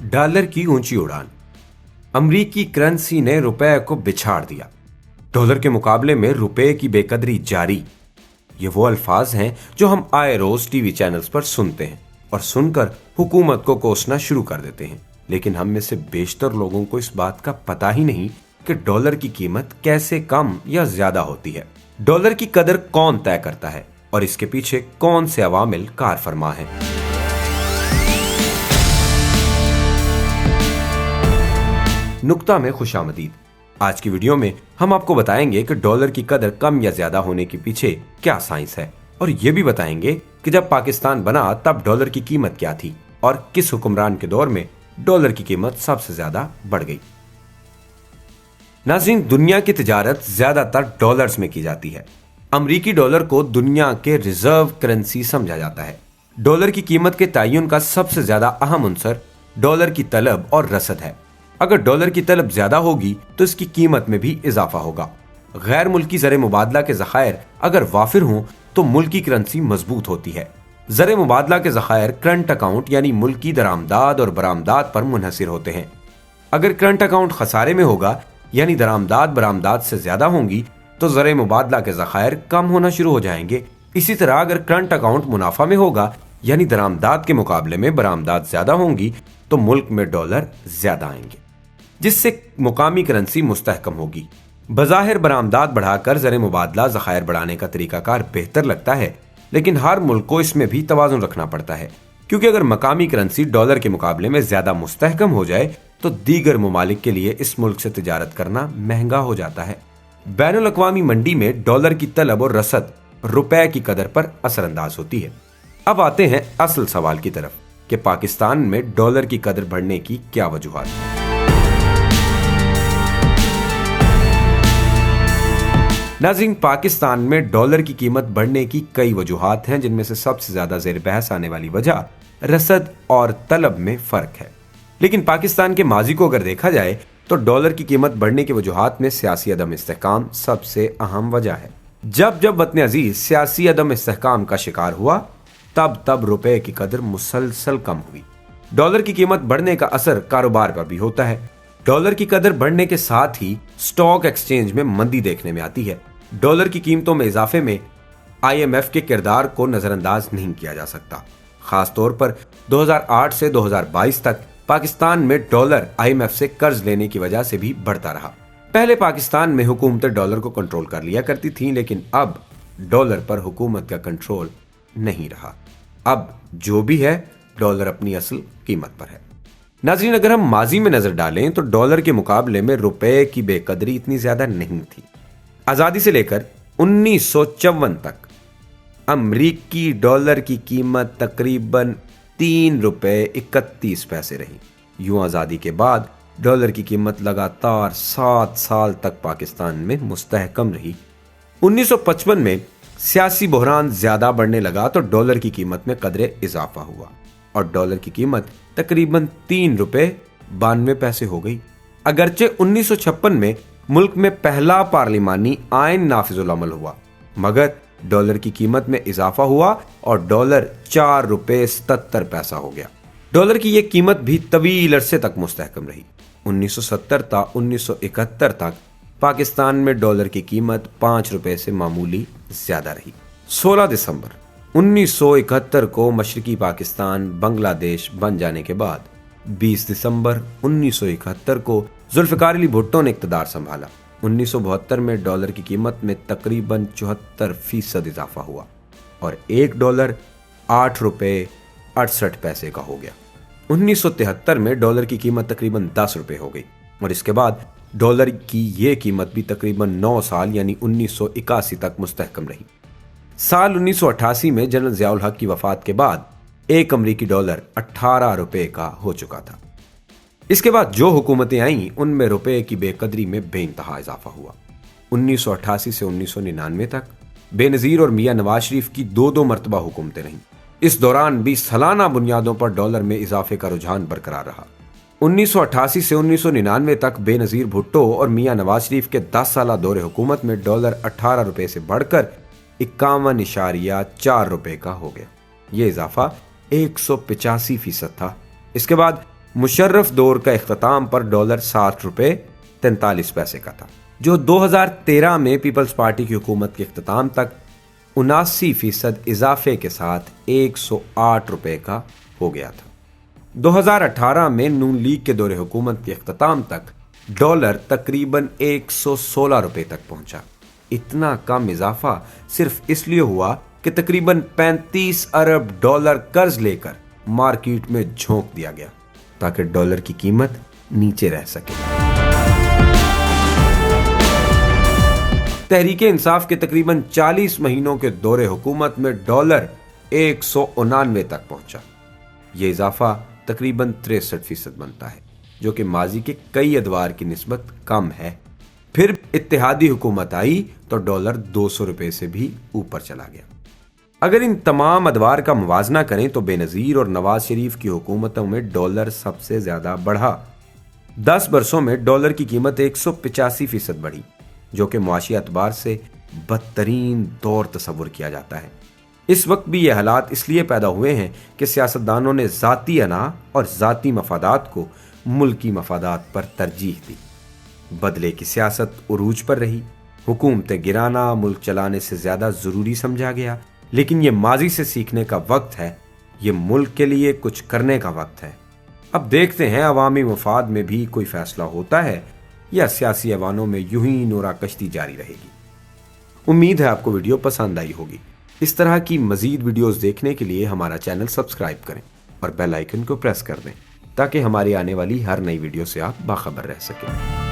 Dollar की ऊंची उड़ान। अमरीकी करेंसी ने रुपए को बिछाड़ दिया। डॉलर के मुकाबले में रुपए की बेकदरी जारी। ये वो अल्फाज हैं जो हम आए रोज टीवी चैनल्स पर सुनते हैं और सुनकर हुकूमत को कोसना शुरू कर देते हैं, लेकिन हम में से बेशतर लोगों को इस बात का पता ही नहीं कि डॉलर की कीमत कैसे कम या ज्यादा होती है। डॉलर की कदर कौन तय करता है और इसके पीछे कौन से अवामिल कार फरमा हैं। नुक्ता में खुशामदीद। आज की वीडियो में हम आपको बताएंगे कि डॉलर की कदर कम या ज्यादा होने के पीछे क्या साइंस है, और ये भी बताएंगे कि जब पाकिस्तान बना तब डॉलर की कीमत क्या थी और किस हुक्मरान के दौर में डॉलर की कीमत सबसे ज्यादा बढ़ गई। नाज़रीन, दुनिया की तिजारत ज्यादातर डॉलर्स में की जाती है। अमरीकी डॉलर को दुनिया के रिजर्व करेंसी समझा जाता है। डॉलर की कीमत के तयन का सबसे ज्यादा अहम अंसर डॉलर की तलब और रसद है। अगर डॉलर की तलब ज्यादा होगी तो इसकी कीमत में भी इजाफा होगा। गैर मुल्की ज़र मुबादला के ज़खायर अगर वाफिर हों तो मुल्की करेंसी मजबूत होती है। ज़र मुबादला के ज़खायर करंट अकाउंट यानी मुल्की दरामदाद और बरामदाद पर मुनहसिर होते हैं। अगर करंट अकाउंट खसारे में होगा यानी दरामदाद बरामदाद से ज्यादा होंगी तो ज़र मुबादला के ज़खायर कम होना शुरू हो जाएंगे। इसी तरह अगर करंट अकाउंट मुनाफा में होगा यानी दरामदाद के मुकाबले में बरामदाद ज्यादा होंगी तो मुल्क में डॉलर ज्यादा आएंगे, जिससे मुकामी करेंसी मुस्तहकम होगी। बज़ाहिर बरामदाद बढ़ाकर ज़र मुबादला ज़खायर बढ़ाने का तरीकाकार बेहतर लगता है, लेकिन हर मुल्क को इसमें भी तवाज़ुन रखना पड़ता है, क्योंकि अगर मकामी करेंसी डॉलर के मुकाबले में ज्यादा मुस्तहकम हो जाए तो दीगर ममालिक के लिए इस मुल्क से तिजारत करना महंगा हो जाता है। बैनुल अक़वामी मंडी में डॉलर की तलब और रसद रुपए की कदर पर असरअंदाज होती है। अब आते हैं असल सवाल की तरफ कि पाकिस्तान में डॉलर की कदर बढ़ने की क्या वजूहात है। नाज़रीन, पाकिस्तान में डॉलर की कीमत बढ़ने की कई वजूहात हैं, जिनमें से सबसे ज्यादा ज़ेर बहस आने वाली वजह रसद और तलब में फर्क है। लेकिन पाकिस्तान के माजी को अगर देखा जाए तो डॉलर की कीमत बढ़ने की वजूहात में सियासी अदम इस्तेहकाम सबसे अहम वजह है। जब जब वतन अजीज सियासी अदम इस्तेहकाम का शिकार हुआ तब तब रुपए की कदर मुसलसल कम हुई। डॉलर की कीमत बढ़ने का असर कारोबार पर भी होता है। डॉलर की कदर बढ़ने के साथ ही स्टॉक एक्सचेंज में मंदी देखने में आती है। डॉलर की कीमतों में इजाफे में IMF के किरदार को नजरअंदाज नहीं किया जा सकता। खासतौर पर 2008 से 2022 तक पाकिस्तान में डॉलर IMF से कर्ज लेने की वजह से भी बढ़ता रहा। पहले पाकिस्तान में हुकूमतें डॉलर को कंट्रोल कर लिया करती थीं, लेकिन अब डॉलर पर हुकूमत का कंट्रोल नहीं रहा। अब जो भी है डॉलर अपनी असल कीमत पर है। नाज़रीन, अगर हम माजी में नजर डालें तो डॉलर के मुकाबले में रुपए की बेकदरी इतनी ज्यादा नहीं थी। आजादी से लेकर 1954 तक अमरीकी डॉलर की कीमत तकरीबन 3 रुपए 31 पैसे रही। यूं आजादी के बाद डॉलर की कीमत लगातार 7 साल तक पाकिस्तान में मुस्तहकम रही। 1955 में सियासी बहरान ज्यादा बढ़ने लगा तो डॉलर की कीमत में कदरे इजाफा हुआ और डॉलर की कीमत तकरीबन 3 रुपए 92 पैसे हो गई। अगरचे 1956 में मुल्क में पहला पार्लिमानी आइन नाफिजुल अमल हुआ, मगर डॉलर की कीमत में इजाफा हुआ और डॉलर 4 रुपए 77 पैसा हो गया। डॉलर की यह कीमत भी तवील अरसे तक मुस्तहकम रही। 1970 ता 1971 तक पाकिस्तान में डॉलर की कीमत 5 रुपए से मामूली ज्यादा रही। 16 दिसंबर 1971 को मशरकी पाकिस्तान बांग्लादेश बन जाने के बाद 20 दिसंबर 1971 को जुल्फिकार अली भुट्टो ने इक़्तिदार संभाला। 1972 में डॉलर की कीमत में तकरीबन 74% इजाफा हुआ और 1 डॉलर 8 रुपए 68 पैसे का हो गया। 1973 में डॉलर की कीमत तकरीबन 10 रुपए हो गई और इसके बाद डॉलर की ये कीमत भी तकरीबन 9 साल यानी 1981 तक मुस्तहकम रही। साल 1988 में जनरल ज़ियाउल हक की वफात के बाद 1 अमरीकी डॉलर 18 रुपए का हो चुका था। इसके बाद जो हुकूमतें आईं उनमें रुपए की बेकदरी में बेइंतहा इजाफा हुआ। 1988 से 1999 तक बेनज़ीर और मियां नवाज शरीफ की 2 मरतबा हुकूमतें रहीं। इस दौरान भी सालाना बुनियादों पर डॉलर में इजाफे का रुझान बरकरार रहा। 1988 से 1999 तक बेनज़ीर भुट्टो और मियां नवाज शरीफ के 10 साला दौरे हुकूमत में डॉलर 18 रुपए से बढ़कर 51.4 रुपए का हो गया। ये इजाफा 185% था। इसके बाद मुशर्रफ दौर का इख्तिताम पर डॉलर 60 रुपए 43 पैसे का था, जो 2013 में पीपल्स पार्टी की हुकूमत के इख्तिताम तक 79% इजाफे के साथ 108 रुपए का हो गया था। 2018 में नून लीग के दौरे हुकूमत के इख्तिताम तक डॉलर तकरीबन 116 रुपए तक पहुंचा। इतना कम इजाफा सिर्फ इसलिए हुआ कि तकरीबन 35 अरब डॉलर कर्ज लेकर मार्केट में झोंक दिया गया ताकि डॉलर की कीमत नीचे रह सके। तहरीक इंसाफ के तकरीबन 40 महीनों के दौरे हुकूमत में डॉलर 199 तक पहुंचा। यह इजाफा तकरीबन 63% बनता है, जो कि माजी के कई अदवार की निस्बत कम है। फिर इत्तेहादी हुकूमत आई तो डॉलर 200 रुपए से भी ऊपर चला गया। अगर इन तमाम अदवार का मुवाजना करें तो बेनज़ीर और नवाज शरीफ की हुकूमतों में डॉलर सबसे ज्यादा बढ़ा। 10 बरसों में डॉलर की कीमत 185% बढ़ी, जो कि मुआशी एतबार से बदतरीन दौर तस्वुर किया जाता है। इस वक्त भी ये हालात इसलिए पैदा हुए हैं कि सियासतदानों ने ज़ाती अना और ज़ाती मफादात को मुल्की मफादात पर तरजीह दी। बदले की सियासत उरूज पर रही। हुकूमतें गिराना मुल्क चलाने से ज़्यादा ज़रूरी समझा गया। लेकिन ये माजी से सीखने का वक्त है, ये मुल्क के लिए कुछ करने का वक्त है। अब देखते हैं अवामी मफाद में भी कोई फैसला होता है या सियासी ऐवानों में यूं ही नोरा कश्ती जारी रहेगी। उम्मीद है आपको वीडियो पसंद आई होगी। इस तरह की मजीद वीडियोस देखने के लिए हमारा चैनल सब्सक्राइब करें और बेल आइकन को प्रेस कर दें ताकि हमारी आने वाली हर नई वीडियो से आप बाखबर रह सकें।